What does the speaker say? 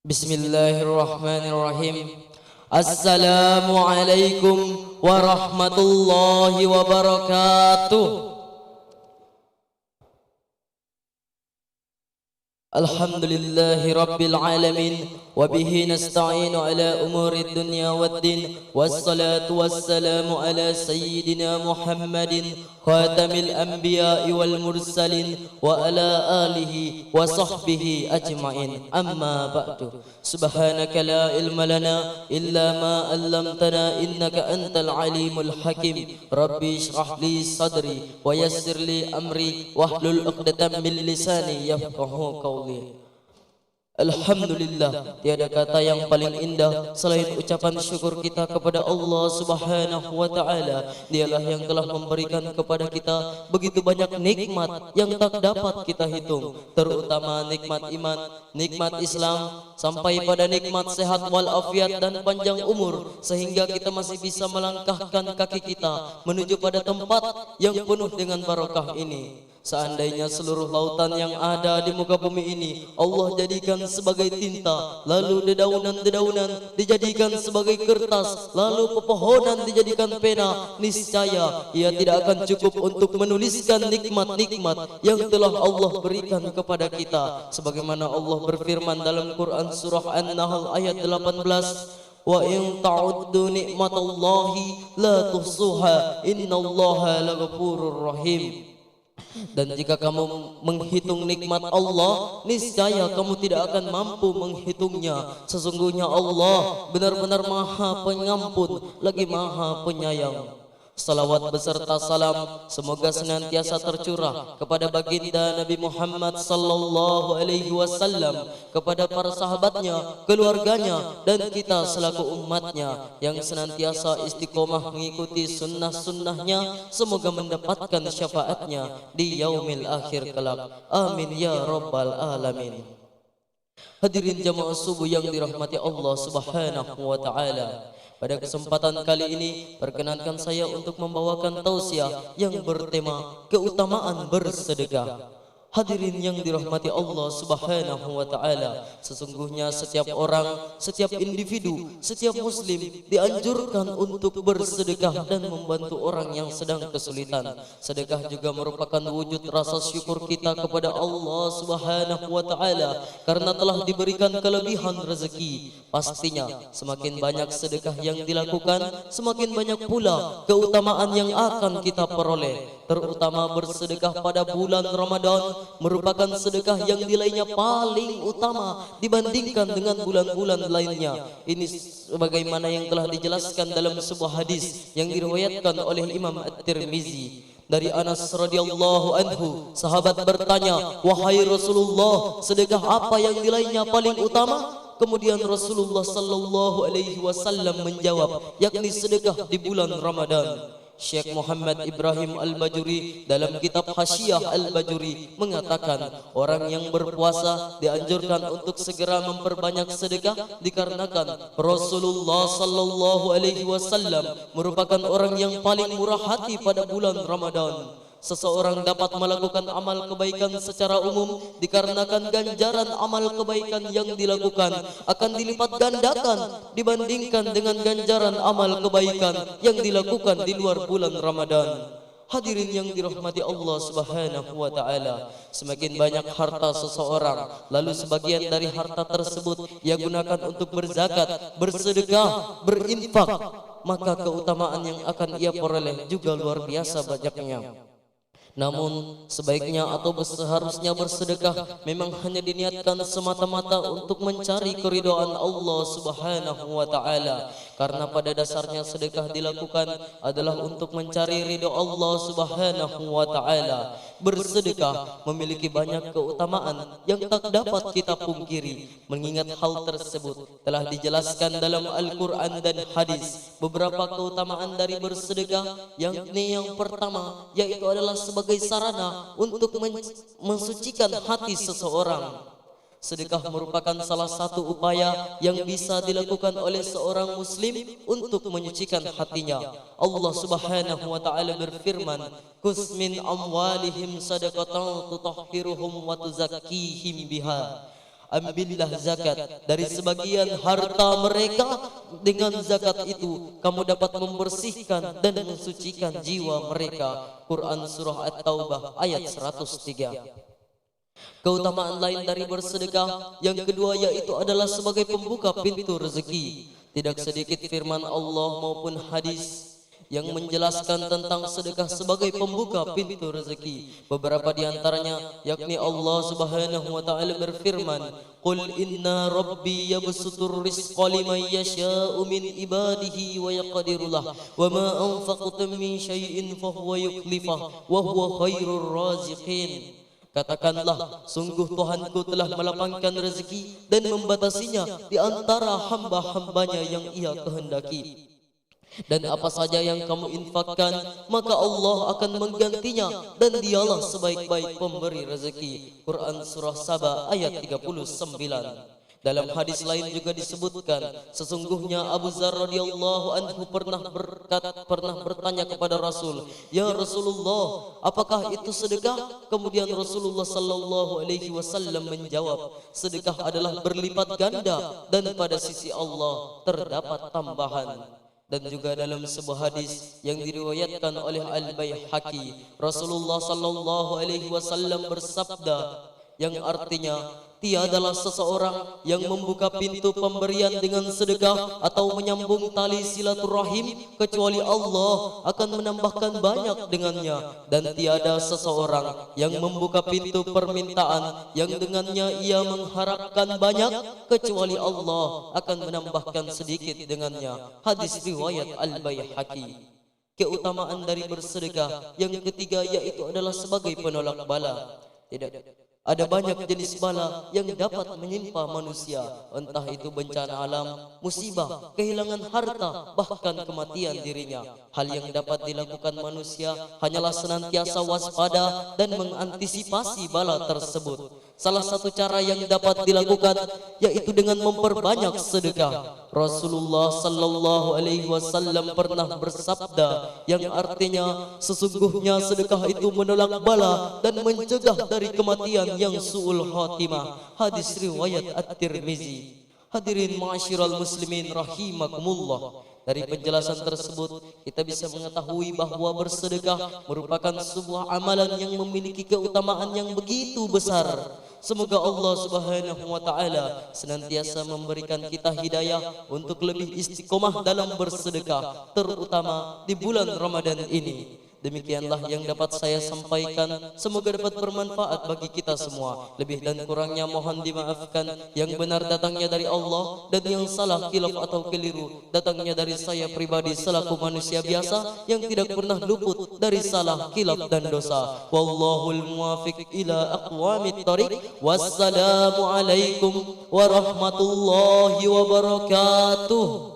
Bismillahirrahmanirrahim. Assalamualaikum warahmatullahi wabarakatuh. Alhamdulillahi rabbil alamin. Wabihi nasta'inu ala umuri dunya waddin. Wassalatu wassalamu ala sayyidina Muhammadin khatamil anbiya'i wal mursalin. Wa ala alihi wa sahbihi ajma'in. Amma ba'du. Subhanaka la ilma lana illa ma 'allamtana innaka antal alimul hakim. Rabbi shrah li sadri wa yassir li amri wahlul 'uqdatam min lisani yafqahu qawli. Alhamdulillah, tiada kata yang paling indah selain ucapan syukur kita kepada Allah Subhanahu wa taala. Dialah yang telah memberikan kepada kita begitu banyak nikmat yang tak dapat kita hitung, terutama nikmat iman, nikmat Islam, sampai pada nikmat sehat wal afiat dan panjang umur, sehingga kita masih bisa melangkahkan kaki kita menuju pada tempat yang penuh dengan barokah ini. Seandainya seluruh lautan yang ada di muka bumi ini Allah jadikan sebagai tinta, lalu dedaunan-dedaunan dijadikan sebagai kertas, lalu pepohonan dijadikan pena, niscaya ia tidak akan cukup untuk menuliskan nikmat-nikmat yang telah Allah berikan kepada kita. Sebagaimana Allah berfirman dalam Quran surah An-Nahl ayat 18, wa in ta'uddu nikmatallahi la tuhsuha innallaha laghafurur rahim. Dan jika kamu menghitung nikmat Allah, niscaya kamu tidak akan mampu menghitungnya. Sesungguhnya Allah benar-benar Maha Pengampun lagi Maha Penyayang. Salawat beserta salam semoga senantiasa tercurah kepada baginda Nabi Muhammad sallallahu alaihi wasallam, kepada para sahabatnya, keluarganya, dan kita selaku umatnya yang senantiasa istiqomah mengikuti sunnah-sunnahnya. Semoga mendapatkan syafaatnya di yaumil akhir kelak. Amin ya rabbal alamin. Hadirin jamaah subuh yang dirahmati Allah Subhanahu wa taala. Pada kesempatan kali ini, perkenankan saya untuk membawakan tausiah yang bertema keutamaan bersedekah. Hadirin yang dirahmati Allah Subhanahu wa taala, sesungguhnya setiap orang, setiap individu, setiap muslim dianjurkan untuk bersedekah dan membantu orang yang sedang kesulitan. Sedekah juga merupakan wujud rasa syukur kita kepada Allah Subhanahu wa taala karena telah diberikan kelebihan rezeki. Pastinya semakin banyak sedekah yang dilakukan, semakin banyak pula keutamaan yang akan kita peroleh. Terutama bersedekah pada bulan Ramadan merupakan sedekah yang nilainya paling utama dibandingkan dengan bulan-bulan lainnya. Ini sebagaimana yang telah dijelaskan dalam sebuah hadis yang diriwayatkan oleh Imam At-Tirmizi. Dari Anas radhiyallahu anhu, sahabat bertanya, "Wahai Rasulullah, sedekah apa yang nilainya paling utama?" Kemudian Rasulullah sallallahu alaihi wasallam menjawab, yakni sedekah di bulan Ramadan. Syekh Muhammad Ibrahim Al-Bajuri dalam kitab Hasyiah Al-Bajuri mengatakan, orang yang berpuasa dianjurkan untuk segera memperbanyak sedekah dikarenakan Rasulullah sallallahu alaihi wasallam merupakan orang yang paling murah hati pada bulan Ramadan. Seseorang dapat melakukan amal kebaikan secara umum dikarenakan ganjaran amal kebaikan yang dilakukan akan dilipat gandakan dibandingkan dengan ganjaran amal kebaikan yang dilakukan di luar bulan Ramadan. Hadirin yang dirahmati Allah Subhanahu wa taala, semakin banyak harta seseorang, lalu sebagian dari harta tersebut ia gunakan untuk berzakat, bersedekah, berinfak, maka keutamaan yang akan ia peroleh juga luar biasa banyaknya. Namun sebaiknya atau seharusnya bersedekah memang hanya diniatkan semata-mata untuk mencari keridhaan Allah Subhanahu wa taala, karena pada dasarnya sedekah dilakukan adalah untuk mencari ridha Allah Subhanahu wa taala. Bersedekah memiliki banyak keutamaan yang tak dapat kita pungkiri. Mengingat hal tersebut telah dijelaskan dalam Al-Qur'an dan hadis. Beberapa keutamaan dari bersedekah, yakni yang pertama yaitu adalah sebagai sarana untuk mensucikan hati seseorang. Sedekah merupakan salah satu upaya yang bisa dilakukan oleh seorang muslim untuk menyucikan hatinya. Allah Subhanahu wa taala berfirman, "Kus min amwalihim sadaqatan tutahhiruhum wa tuzakkihim biha." ambillah zakat dari sebagian harta mereka. Dengan zakat itu kamu dapat membersihkan dan mensucikan jiwa mereka. Quran surah At-Taubah ayat 103. Keutamaan lain dari bersedekah yang kedua yaitu adalah sebagai pembuka pintu rezeki. Tidak sedikit firman Allah maupun hadis yang menjelaskan tentang sedekah sebagai pembuka pintu rezeki. Beberapa di antaranya yakni Allah Subhanahu wa taala berfirman, "Qul inna rabbi yabsutur rizqa liman yasha'u min ibadihi wa yaqdiru lah, wa ma anfaqtum min syai'in fa huwa yukhlifah wa huwa khairur raziqin." Katakanlah, sungguh Tuhanku telah melapangkan rezeki dan membatasinya di antara hamba-hambanya yang Ia kehendaki. Dan apa saja yang kamu infakkan, maka Allah akan menggantinya, dan Dialah sebaik-baik pemberi rezeki. Quran surah Saba ayat 39. Dalam hadis lain juga disebutkan, sesungguhnya Abu Dzar radhiyallahu anhu pernah bertanya kepada Rasul, "Ya Rasulullah, apakah itu sedekah?" Kemudian Rasulullah sallallahu alaihi wasallam menjawab, "Sedekah adalah berlipat ganda dan pada sisi Allah terdapat tambahan." Dan juga dalam sebuah hadis yang diriwayatkan oleh Al-Baihaqi, Rasulullah sallallahu alaihi wasallam bersabda yang artinya, tiadalah seseorang yang membuka pintu pemberian dengan sedekah atau menyambung tali silaturahim kecuali Allah akan menambahkan banyak dengannya, dan tiada seseorang yang membuka pintu permintaan yang dengannya ia mengharapkan banyak kecuali Allah akan menambahkan sedikit dengannya. Hadis riwayat Al-Baihaqi. Keutamaan dari bersedekah yang ketiga yaitu adalah sebagai penolak bala. Ada banyak jenis bala yang dapat menimpa manusia, entah itu bencana alam, musibah, kehilangan harta, bahkan kematian dirinya. Hal yang dapat dilakukan manusia hanyalah senantiasa waspada dan mengantisipasi bala tersebut. Salah satu cara yang dapat dilakukan yaitu dengan memperbanyak sedekah. Rasulullah sallallahu alaihi wasallam pernah bersabda yang artinya, sesungguhnya sedekah itu menolak bala dan mencegah dari kematian yang su'ul khatimah. Hadis riwayat At-Tirmizi. Hadirin ma'asyiral muslimin rahimakumullah. Dari penjelasan tersebut kita bisa mengetahui bahwa bersedekah merupakan sebuah amalan yang memiliki keutamaan yang begitu besar. Semoga Allah Subhanahu wa taala senantiasa memberikan kita hidayah untuk lebih istiqomah dalam bersedekah, terutama di bulan Ramadan ini. Demikianlah yang dapat saya sampaikan. Semoga dapat bermanfaat bagi kita semua. Lebih dan kurangnya mohon dimaafkan. Yang benar datangnya dari Allah, dan yang salah, khilaf atau keliru datangnya dari saya pribadi selaku manusia biasa yang tidak pernah luput dari salah, khilaf dan dosa. Wallahul muwafiq ila aqwamit thariq. Wassalamu alaikum warahmatullahi wabarakatuh.